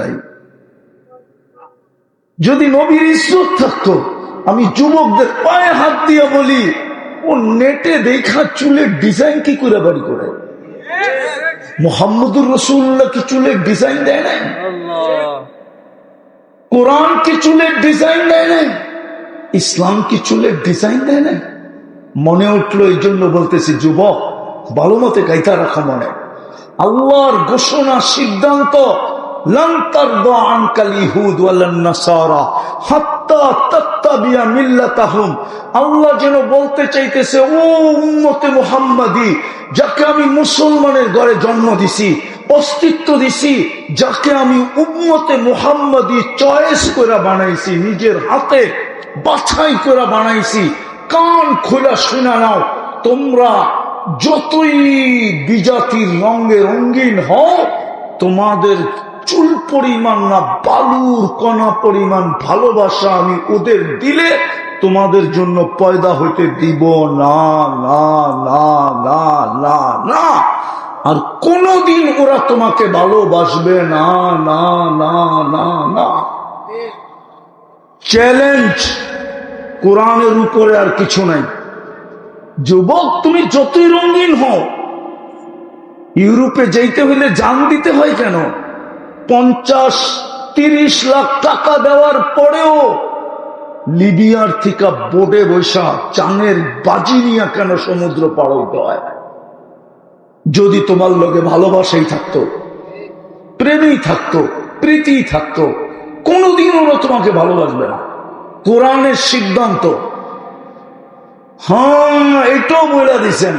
নাই। যদি নবীর ইজ্জত থাকতো, আমি যুবকদের পায়ে হাত দিয়ে বলি, ও নেটে দেখা চুলের ডিজাইন কি করে বাড়ি করে? মুহাম্মদুর রাসূলুল্লাহ কি চুলের ডিজাইন দেয় নাই? কোরআন কি চুলের ডিজাইন দেয় নাই? ইসলাম কি চুলের ডিজাইন দেয় নাই? মনে উঠলো, এই জন্য বলতেছি, যুবক ভালো মতে গাইতা রাখা মনে। আল্লাহর ঘোষণা, সিদ্ধান্ত, লান তারদা আনকাল ইহুদ ওয়ালান নাসারা হাত্তা তাত্তাবিয়া মিল্লাতাহুম। আল্লাহ যেন বলতে চাইতেছে, ও উম্মতে মুহাম্মাদি, যাকে আমি মুসলমানের ঘরে জন্ম দিছি, অস্তিত্ব দিছি, যাকে আমি উম্মতে মুহাম্মাদি চয়েস করে বানাইছি, নিজের হাতে বাছাই করে বানাইছি, কান খোলা শুনে নাও, তোমরা যতই বিজাতির রঙে রঙিন হও, তোমাদের চুল পরিমাণ না বালুর কণা পরিমাণ ভালোবাসা আমি ওদের দিলে তোমাদের জন্য পয়দা হইতে দিব না, না, না, না, না, না। আর কোনদিন ওরা তোমাকে ভালোবাসবে না, না, না, না, না। চ্যালেঞ্জ কোরআনের উপরে, আর কিছু নাই। যুবক, তুমি যতই রঙিন হও, ইউরোপে যেতে হইলে জান দিতে হয় কেন? 50-30 লাখ টাকা দেওয়ার পরেও লিবিয়ার থেকে বোটে বৈশা চানের বাজি নিয়ে কেন সমুদ্র পার হইতে হয়? যদি তোমার লগে ভালোবাসাই থাকতো, প্রেমেই থাকতো, প্রীতি থাকতো, কোনদিন ওরা তোমাকে ভালোবাসবে না। কোরআনের সিদ্ধান্ত। হ্যাঁ, এটাও বলে দিছেন,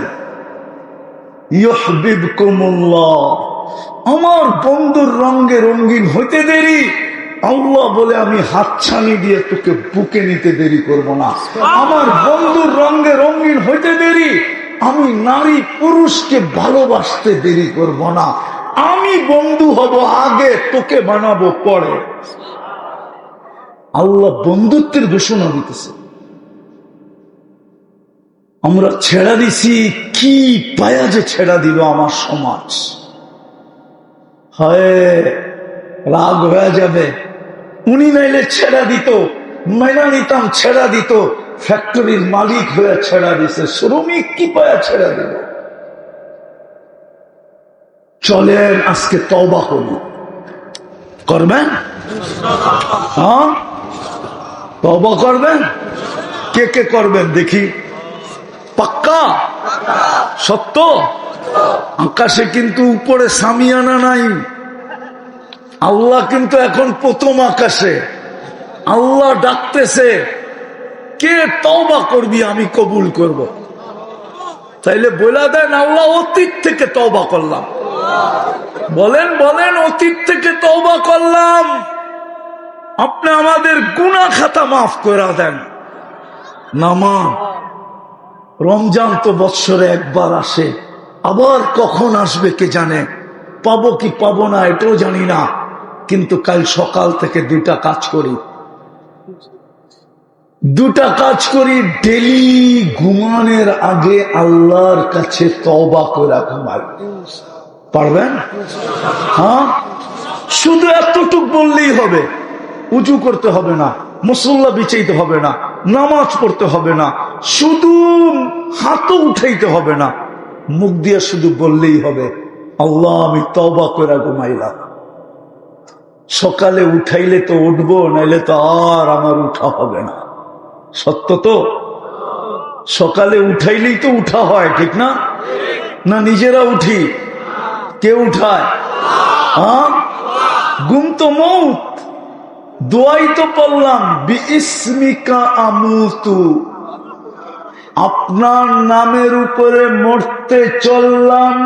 ইউহিব্বুকুমুল্লাহ। আমার বন্ধুর রঙে রঙিন হইতে দেরি, আল্লাহ বলে আমি হাতছানি দিয়ে তোকে বুকে নিতে দেরি করব না। আমার বন্ধুর রঙে রঙিন হইতে দেরি, আমি নারী পুরুষকে ভালোবাসতে দেরি করব না। আমি বন্ধু হব আগে, তোকে বানাবো পরে। আল্লাহ বন্ধুত্বের ঘোষণা দিতেছে। আমরা ছেড়া দিছি, কি পায়া যে ছেড়া দিল আমার সমাজ। হয় রাগ হয়ে যাবে, উনি নাইলে ছেড়া দিত, মেনা নিতাম, ছেড়া দিত। ফ্যাক্টরির মালিক হয়ে ছেড়া দিছে, শ্রমিক কি পায়া ছেড়া দিল? চলেন আজকে তওবা করি। করবেন? হ্যাঁ, তওবা করবেন? কে কে করবেন দেখি? পাক্কা? সত্য? আকাশে কিন্তু উপরে সামিয়ানা নাই। আল্লাহ কিন্তু এখন প্রথম আকাশে। আল্লাহ ডাকতেছে, কে তওবা করবি আমি কবুল করব। তাইলে বলে দেন, আল্লাহ অতীত থেকে তওবা করলাম। বলেন, বলেন, অতীত থেকে তওবা করলাম। আপনি আমাদের গুনাহ খাতা মাফ করে দেন। নামাজ, রমজান তো বৎসরে একবার আসে, আবার কখন আসবে কে জানে। পাবো কি পাবো না এটাও জানি না, কিন্তু কাল সকাল থেকে দুটা কাজ করি। ডেলি ঘুমানোর আগে আল্লাহর কাছে তওবা করে ঘুমাই। পারবেন? হ্যাঁ, শুধু এতটুক বললেই হবে। উজু করতে হবে না, মুসল্লা বিছাইতে হবে না, নামাজ পড়তে হবে না, শুধু হাতও উঠাইতে হবে না, মুখ দিয়ে শুধু বললেই হবে, আল্লাহ আমি তওবা করে ঘুমাইলাম। সকালে উঠাইলে তো উঠবো, নাইলে তো আর আমার উঠা হবে না। সত্য তো? সকালে উঠাইলেই তো উঠা হয়, ঠিক না? না নিজেরা উঠি? কে উঠায়? হ্যাঁ, ঘুম তো মৌত। দোয়াই তো পড়লাম, বিইসমিকা আমুতু, আপনার নামের উপরে মরতে চললাম।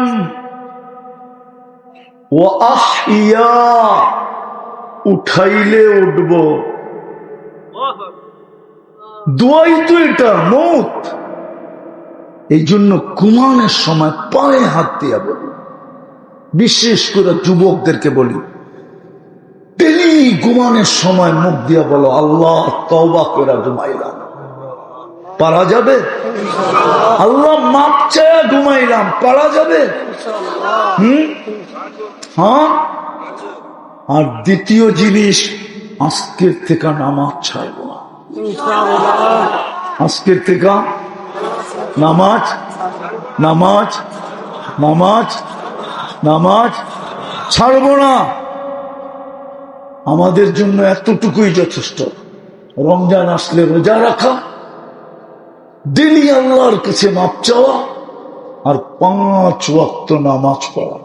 ও আহিয়া, উঠাইলে উঠব। দোয়াই তো এটা, মৌত। এই জন্য ঘুমানোর সময় পায়ে হাত দিয়া বলি, বিশেষ করে যুবকদেরকে বলি, ডেলি ঘুমানোর সময় মুখ দিয়া বলো, আল্লাহ তওবা করে ঘুমাইলাম। পারা যাবে? আল্লাহ মাপ চায়া ঘুমাইলাম, পারা যাবে? হ্যাঁ, আর দ্বিতীয় জিনিস, আজকের থেকে নামাজ ছাড়ব না। আজকের থেকে নামাজ নামাজ নামাজ নামাজ ছাড়ব না। আমাদের জন্য এতটুকুই যথেষ্ট। রমজান আসলে রোজা রাখা, ডেলি আল্লাহর কাছে মাপ চাওয়া, আর 5 ওয়াক্ত নামাজ পড়া।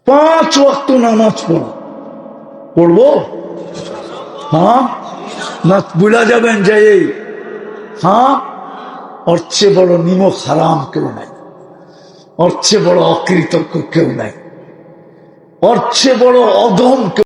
পাঁচ ওয়াক্ত নামাজ পড়বো। হ্যাঁ না বুঝা যাবেন যে হ্যাঁ, ওর চেয়ে বড় নিমক হারাম কেউ নাই, ওর চেয়ে বড় অকৃতজ্ঞ কেউ নাই, ওর চেয়ে বড় অধম কেউ